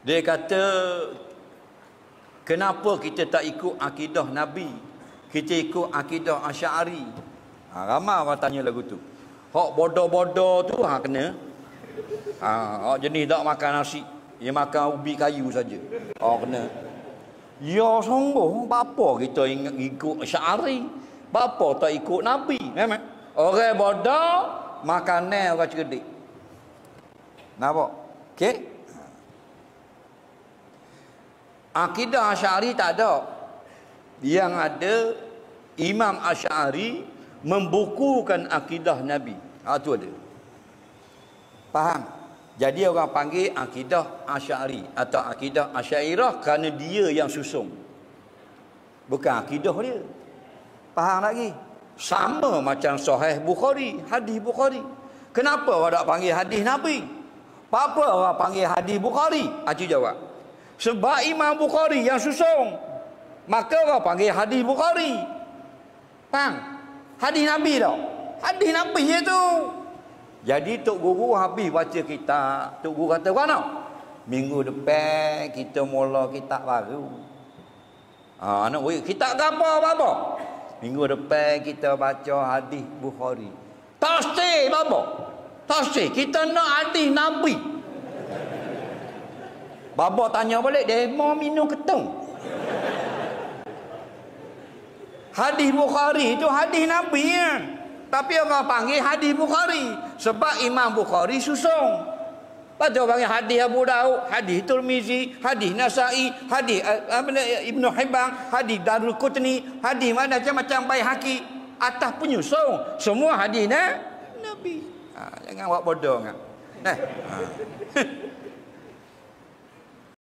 Dia kata, kenapa kita tak ikut akidah Nabi? Kita ikut akidah Asy'ari. Ramai orang tanya lagu tu. Hak bodoh-bodoh tu kena. Hak jenis tak makan nasi, dia makan ubi kayu saja. Kena. Ya sungguh, bapa kita ikut Asy'ari, bapa tak ikut Nabi. Memang orang bodoh makanan orang cerdik. Nampak? Okey? Akidah Asy'ari tak ada. Yang ada Imam Asy'ari membukukan akidah Nabi. Tu ada. Faham? Jadi orang panggil akidah Asy'ari atau akidah Asy'ariyah kerana dia yang susung. Bukan akidah dia. Faham lagi? Sama macam Sahih Bukhari, hadis Bukhari. Kenapa orang tak panggil hadis Nabi? Apa orang panggil hadis Bukhari? Acik jawab. Sebab Imam Bukhari yang susung, maka orang panggil hadis Bukhari. Faham? Hadis Nabi tau. Hadis Nabi je tu. Jadi Tok Guru habis baca kitab. Tok Guru kata, "Mana? Minggu depan kita mula kitab baru." Anak wei, kitab apa? Minggu depan kita baca hadis Bukhari. Tafsir apa? Tafsir. Kita nak hadis Nabi. Bapa tanya balik, demo minum ketung. Hadis Bukhari itu hadis Nabi ya. Tapi orang panggil hadis Bukhari sebab Imam Bukhari susung. Pada orang panggil hadis Abu Daud, hadis Tirmizi, hadis Nasa'i, hadis Ibnu Hibban, hadis Daruqutni, hadis macam-macam Baihaqi, atas penyusung. Semua hadis Nabi. Jangan buat bodoh kan.